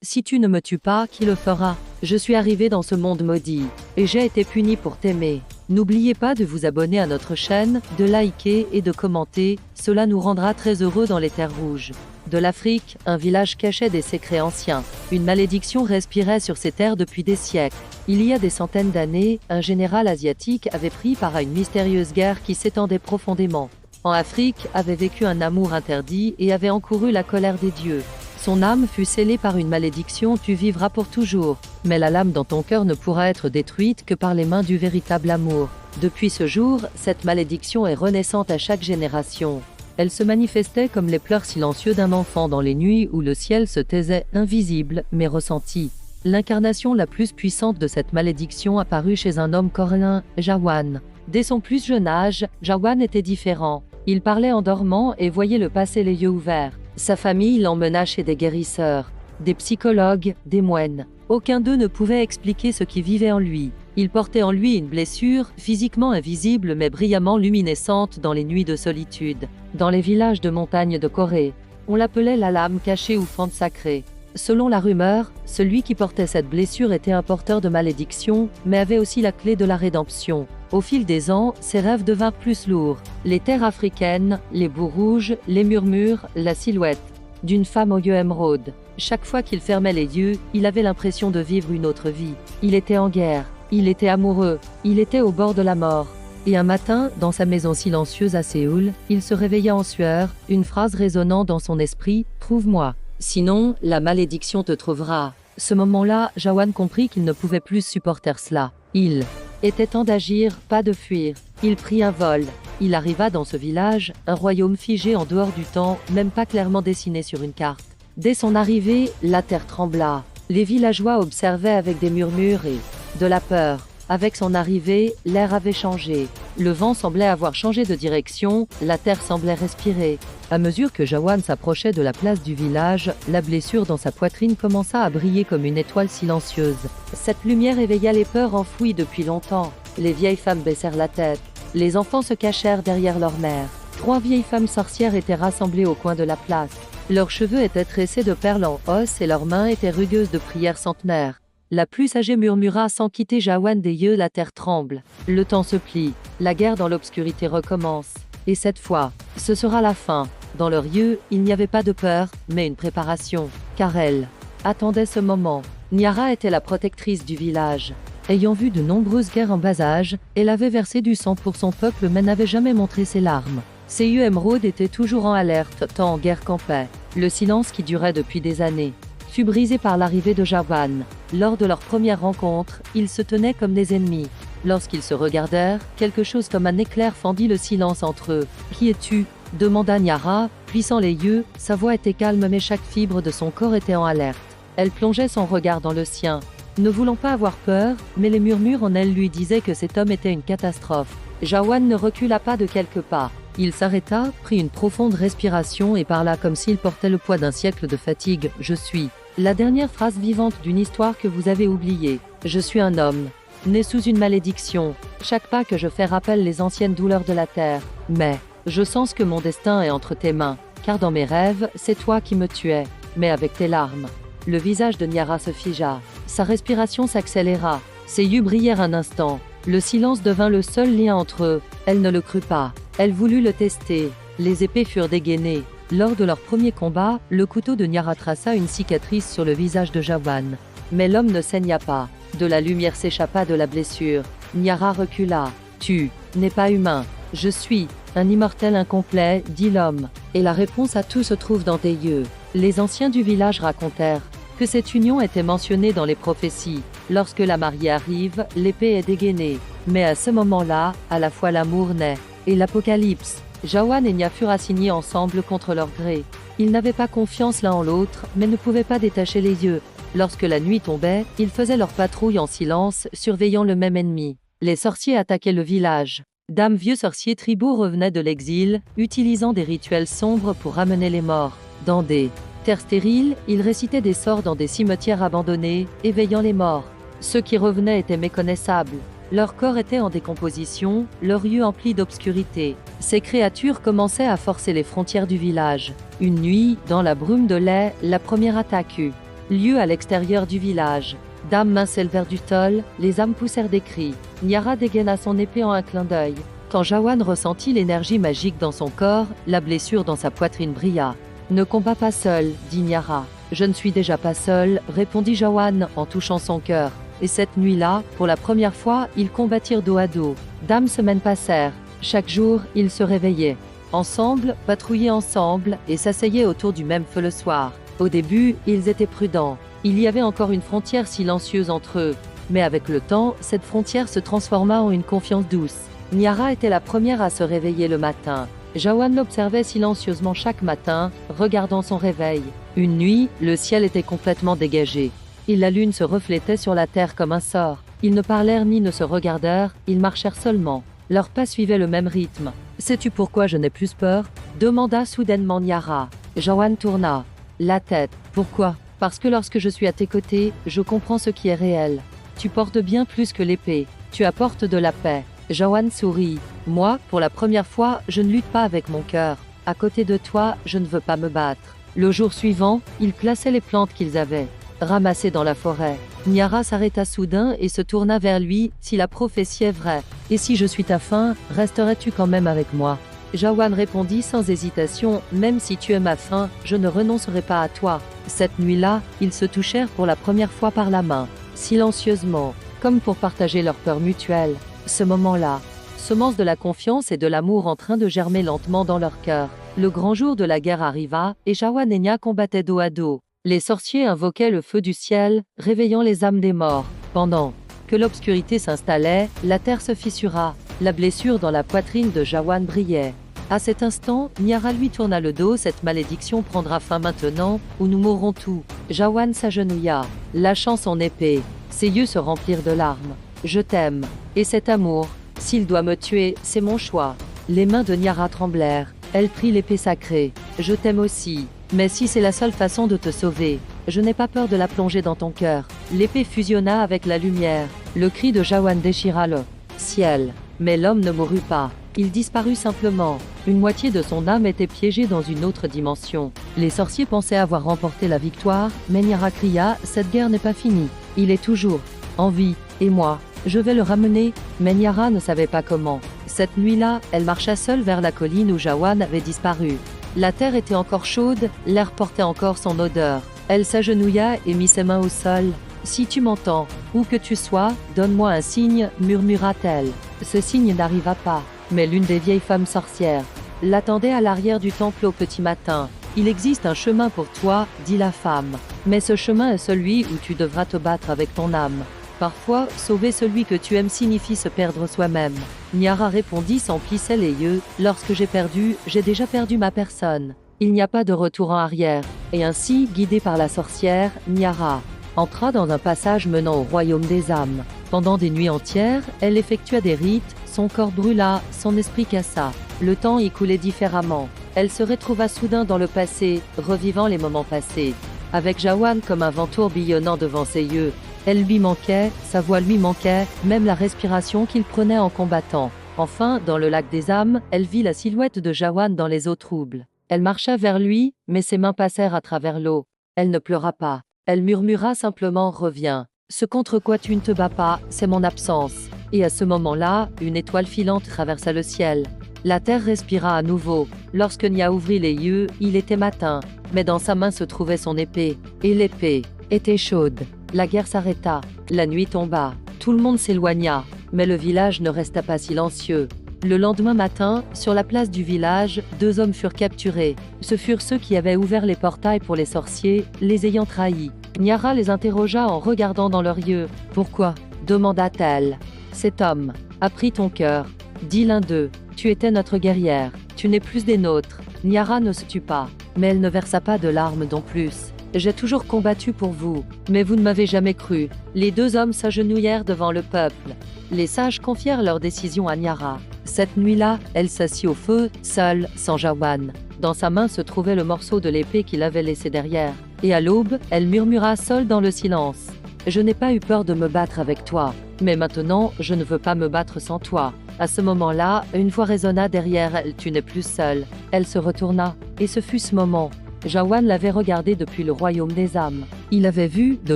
Si tu ne me tues pas, qui le fera? Je suis arrivé dans ce monde maudit, et j'ai été puni pour t'aimer. N'oubliez pas de vous abonner à notre chaîne, de liker et de commenter, cela nous rendra très heureux dans les terres rouges. De l'Afrique, un village cachait des secrets anciens. Une malédiction respirait sur ces terres depuis des siècles. Il y a des centaines d'années, un général asiatique avait pris part à une mystérieuse guerre qui s'étendait profondément. En Afrique, avait vécu un amour interdit et avait encouru la colère des dieux. Son âme fut scellée par une malédiction, tu vivras pour toujours. Mais la lame dans ton cœur ne pourra être détruite que par les mains du véritable amour. Depuis ce jour, cette malédiction est renaissante à chaque génération. Elle se manifestait comme les pleurs silencieux d'un enfant dans les nuits où le ciel se taisait, invisible, mais ressenti. L'incarnation la plus puissante de cette malédiction apparut chez un homme coréen, Jawan. Dès son plus jeune âge, Jawan était différent. Il parlait en dormant et voyait le passé les yeux ouverts. Sa famille l'emmena chez des guérisseurs, des psychologues, des moines. Aucun d'eux ne pouvait expliquer ce qui vivait en lui. Il portait en lui une blessure, physiquement invisible mais brillamment luminescente dans les nuits de solitude. Dans les villages de montagne de Corée, on l'appelait la lame cachée ou fente sacrée. Selon la rumeur, celui qui portait cette blessure était un porteur de malédiction, mais avait aussi la clé de la rédemption. Au fil des ans, ses rêves devinrent plus lourds. Les terres africaines, les boues rouges, les murmures, la silhouette d'une femme aux yeux émeraudes. Chaque fois qu'il fermait les yeux, il avait l'impression de vivre une autre vie. Il était en guerre, il était amoureux, il était au bord de la mort. Et un matin, dans sa maison silencieuse à Séoul, il se réveilla en sueur, une phrase résonnant dans son esprit, « Trouve-moi. Sinon, la malédiction te trouvera. » Ce moment-là, Jawan comprit qu'il ne pouvait plus supporter cela. Il était temps d'agir, pas de fuir. Il prit un vol. Il arriva dans ce village, un royaume figé en dehors du temps, même pas clairement dessiné sur une carte. Dès son arrivée, la terre trembla. Les villageois observaient avec des murmures et de la peur. Avec son arrivée, l'air avait changé. Le vent semblait avoir changé de direction, la terre semblait respirer. À mesure que Jawan s'approchait de la place du village, la blessure dans sa poitrine commença à briller comme une étoile silencieuse. Cette lumière éveilla les peurs enfouies depuis longtemps. Les vieilles femmes baissèrent la tête. Les enfants se cachèrent derrière leur mère. 3 vieilles femmes sorcières étaient rassemblées au coin de la place. Leurs cheveux étaient tressés de perles en os et leurs mains étaient rugueuses de prières centenaires. La plus âgée murmura sans quitter Jawan des yeux, la terre tremble. Le temps se plie. La guerre dans l'obscurité recommence. Et cette fois, ce sera la fin. Dans leurs yeux, il n'y avait pas de peur, mais une préparation. Car elle attendait ce moment. Nyara était la protectrice du village. Ayant vu de nombreuses guerres en bas âge, elle avait versé du sang pour son peuple mais n'avait jamais montré ses larmes. Ses yeux émeraudes étaient toujours en alerte, tant en guerre qu'en paix. Le silence qui durait depuis des années fut brisé par l'arrivée de Jawan. Lors de leur première rencontre, ils se tenaient comme des ennemis. Lorsqu'ils se regardèrent, quelque chose comme un éclair fendit le silence entre eux. « Qui es-tu » demanda Nyara, plissant les yeux, sa voix était calme mais chaque fibre de son corps était en alerte. Elle plongeait son regard dans le sien. Ne voulant pas avoir peur, mais les murmures en elle lui disaient que cet homme était une catastrophe. Jawan ne recula pas de quelques pas. Il s'arrêta, prit une profonde respiration et parla comme s'il portait le poids d'un siècle de fatigue. « Je suis la dernière phrase vivante d'une histoire que vous avez oubliée. Je suis un homme, né sous une malédiction. Chaque pas que je fais rappelle les anciennes douleurs de la terre. Mais je sens que mon destin est entre tes mains, car dans mes rêves, c'est toi qui me tuais, mais avec tes larmes. » Le visage de Nyara se figea. Sa respiration s'accéléra. Ses yeux brillèrent un instant. Le silence devint le seul lien entre eux. Elle ne le crut pas. Elle voulut le tester. Les épées furent dégainées. Lors de leur premier combat, le couteau de Nyara traça une cicatrice sur le visage de Jawan. Mais l'homme ne saigna pas. De la lumière s'échappa de la blessure. Nyara recula. « Tu n'es pas humain. Je suis un immortel incomplet, dit l'homme. Et la réponse à tout se trouve dans tes yeux. » Les anciens du village racontèrent que cette union était mentionnée dans les prophéties. Lorsque la mariée arrive, l'épée est dégainée. Mais à ce moment-là, à la fois l'amour naît et l'apocalypse. Jawan et Nya furent assignés ensemble contre leur gré. Ils n'avaient pas confiance l'un en l'autre, mais ne pouvaient pas détacher les yeux. Lorsque la nuit tombait, ils faisaient leur patrouille en silence, surveillant le même ennemi. Les sorciers attaquaient le village. D'âmes vieux sorciers tribaux revenaient de l'exil, utilisant des rituels sombres pour ramener les morts. Dans des terres stériles, ils récitaient des sorts dans des cimetières abandonnés, éveillant les morts. Ceux qui revenaient étaient méconnaissables. Leur corps était en décomposition, leurs yeux emplis d'obscurité. Ces créatures commençaient à forcer les frontières du village. Une nuit, dans la brume de lait, la première attaque eut lieu à l'extérieur du village. Dame mains s'élevèrent du tol, les âmes poussèrent des cris. Niara dégaina son épée en un clin d'œil. Quand Jawan ressentit l'énergie magique dans son corps, la blessure dans sa poitrine brilla. Ne combat pas seul, dit Niara. Je ne suis déjà pas seul, répondit Jawan en touchant son cœur. Et cette nuit-là, pour la première fois, ils combattirent dos à dos. Dame semaines passèrent. Chaque jour, ils se réveillaient. Ensemble, patrouillaient ensemble et s'asseyaient autour du même feu le soir. Au début, ils étaient prudents. Il y avait encore une frontière silencieuse entre eux. Mais avec le temps, cette frontière se transforma en une confiance douce. Niara était la première à se réveiller le matin. Jawan l'observait silencieusement chaque matin, regardant son réveil. Une nuit, le ciel était complètement dégagé. Et la lune se reflétait sur la terre comme un sort. Ils ne parlèrent ni ne se regardèrent, ils marchèrent seulement. Leurs pas suivaient le même rythme. « Sais-tu pourquoi je n'ai plus peur ?» demanda soudainement Niara. Jawan tourna la tête. « Pourquoi ?» Parce que lorsque je suis à tes côtés, je comprends ce qui est réel. Tu portes bien plus que l'épée. Tu apportes de la paix. Jawan sourit. Moi, pour la première fois, je ne lutte pas avec mon cœur. À côté de toi, je ne veux pas me battre. Le jour suivant, ils plaçaient les plantes qu'ils avaient ramassées dans la forêt. Niara s'arrêta soudain et se tourna vers lui. Si la prophétie est vraie, et si je suis ta fin, resterais-tu quand même avec moi? Jawan répondit sans hésitation, même si tu es ma fin, je ne renoncerai pas à toi. Cette nuit-là, ils se touchèrent pour la première fois par la main, silencieusement, comme pour partager leur peur mutuelle. Ce moment-là, semence de la confiance et de l'amour en train de germer lentement dans leur cœur. Le grand jour de la guerre arriva, et Jawan et Nia combattaient dos à dos. Les sorciers invoquaient le feu du ciel, réveillant les âmes des morts. Pendant que l'obscurité s'installait, la terre se fissura. La blessure dans la poitrine de Jawan brillait. À cet instant, Niara lui tourna le dos. Cette malédiction prendra fin maintenant, ou nous mourrons tous. Jawan s'agenouilla, lâchant son épée. Ses yeux se remplirent de larmes. Je t'aime. Et cet amour, s'il doit me tuer, c'est mon choix. Les mains de Niara tremblèrent. Elle prit l'épée sacrée. Je t'aime aussi. Mais si c'est la seule façon de te sauver, je n'ai pas peur de la plonger dans ton cœur. L'épée fusionna avec la lumière. Le cri de Jawan déchira le ciel. Mais l'homme ne mourut pas. Il disparut simplement. Une moitié de son âme était piégée dans une autre dimension. Les sorciers pensaient avoir remporté la victoire, mais Niara cria « Cette guerre n'est pas finie. Il est toujours en vie. Et moi, je vais le ramener. » Mais Niara ne savait pas comment. Cette nuit-là, elle marcha seule vers la colline où Jawan avait disparu. La terre était encore chaude, l'air portait encore son odeur. Elle s'agenouilla et mit ses mains au sol. « Si tu m'entends, où que tu sois, donne-moi un signe, murmura-t-elle. Ce signe n'arriva pas, mais l'une des vieilles femmes sorcières l'attendait à l'arrière du temple au petit matin. « Il existe un chemin pour toi, dit la femme. Mais ce chemin est celui où tu devras te battre avec ton âme. Parfois, sauver celui que tu aimes signifie se perdre soi-même. » Niara répondit sans plisser les yeux. « Lorsque j'ai perdu, j'ai déjà perdu ma personne. Il n'y a pas de retour en arrière. » Et ainsi, guidée par la sorcière, Niara entra dans un passage menant au royaume des âmes. Pendant des nuits entières, elle effectua des rites, son corps brûla, son esprit cassa. Le temps y coulait différemment. Elle se retrouva soudain dans le passé, revivant les moments passés. Avec Jawan comme un vent tourbillonnant devant ses yeux. Elle lui manquait, sa voix lui manquait, même la respiration qu'il prenait en combattant. Enfin, dans le lac des âmes, elle vit la silhouette de Jawan dans les eaux troubles. Elle marcha vers lui, mais ses mains passèrent à travers l'eau. Elle ne pleura pas. Elle murmura simplement « Reviens. Ce contre quoi tu ne te bats pas, c'est mon absence. » Et à ce moment-là, une étoile filante traversa le ciel. La terre respira à nouveau. Lorsque Nia ouvrit les yeux, il était matin. Mais dans sa main se trouvait son épée. Et l'épée était chaude. La guerre s'arrêta. La nuit tomba. Tout le monde s'éloigna. Mais le village ne resta pas silencieux. Le lendemain matin, sur la place du village, 2 hommes furent capturés. Ce furent ceux qui avaient ouvert les portails pour les sorciers, les ayant trahis. Niara les interrogea en regardant dans leurs yeux. « Pourquoi ?» demanda-t-elle. « Cet homme a pris ton cœur, » dit l'un d'eux. « Tu étais notre guerrière, tu n'es plus des nôtres. » Niara ne se tut pas, mais elle ne versa pas de larmes non plus. « J'ai toujours combattu pour vous, mais vous ne m'avez jamais cru. » Les 2 hommes s'agenouillèrent devant le peuple. Les sages confièrent leur décision à Niara. Cette nuit-là, elle s'assit au feu, seule, sans Jawan. Dans sa main se trouvait le morceau de l'épée qu'il avait laissé derrière. Et à l'aube, elle murmura seule dans le silence. « Je n'ai pas eu peur de me battre avec toi, mais maintenant, je ne veux pas me battre sans toi. » À ce moment-là, une voix résonna derrière elle. « Tu n'es plus seule. » Elle se retourna, et ce fut ce moment Jawan l'avait regardée depuis le royaume des âmes. Il avait vu, de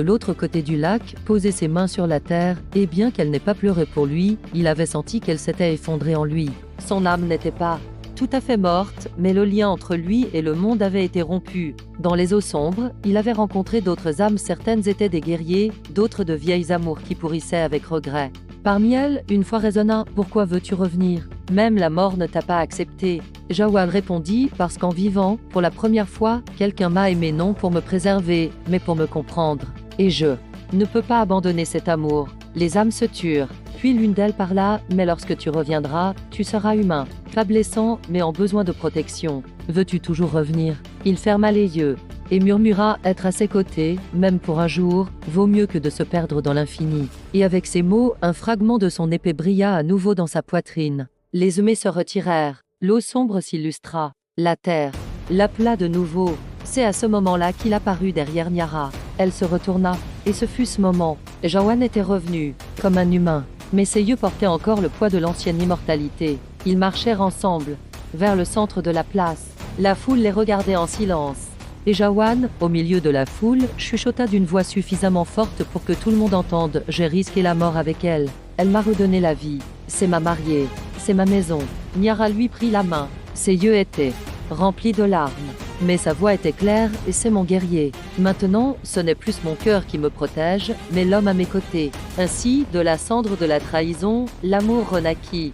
l'autre côté du lac, poser ses mains sur la terre, et bien qu'elle n'ait pas pleuré pour lui, il avait senti qu'elle s'était effondrée en lui. Son âme n'était pas tout à fait morte, mais le lien entre lui et le monde avait été rompu. Dans les eaux sombres, il avait rencontré d'autres âmes, certaines étaient des guerriers, d'autres de vieilles amours qui pourrissaient avec regret. Parmi elles, une fois résonna « Pourquoi veux-tu revenir ? Même la mort ne t'a pas accepté. » Jawan répondit « Parce qu'en vivant, pour la première fois, quelqu'un m'a aimé non pour me préserver, mais pour me comprendre. Et je ne peux pas abandonner cet amour. » Les âmes se turent. Puis l'une d'elles parla « Mais lorsque tu reviendras, tu seras humain, pas blessant, mais en besoin de protection. Veux-tu toujours revenir ?» Il ferma les yeux et murmura « Être à ses côtés, même pour un jour, vaut mieux que de se perdre dans l'infini. » Et avec ces mots, un fragment de son épée brilla à nouveau dans sa poitrine. Les humées se retirèrent. L'eau sombre s'illustra. La terre l'appela de nouveau. C'est à ce moment-là qu'il apparut derrière Niara. Elle se retourna, et ce fut ce moment. Jawan était revenu, comme un humain, mais ses yeux portaient encore le poids de l'ancienne immortalité. Ils marchèrent ensemble, vers le centre de la place. La foule les regardait en silence. Et Jawan, au milieu de la foule, chuchota d'une voix suffisamment forte pour que tout le monde entende « J'ai risqué la mort avec elle. Elle m'a redonné la vie. C'est ma mariée. C'est ma maison. » Niara lui prit la main. Ses yeux étaient remplis de larmes. Mais sa voix était claire et c'est mon guerrier. Maintenant, ce n'est plus mon cœur qui me protège, mais l'homme à mes côtés. Ainsi, de la cendre de la trahison, l'amour renaquit.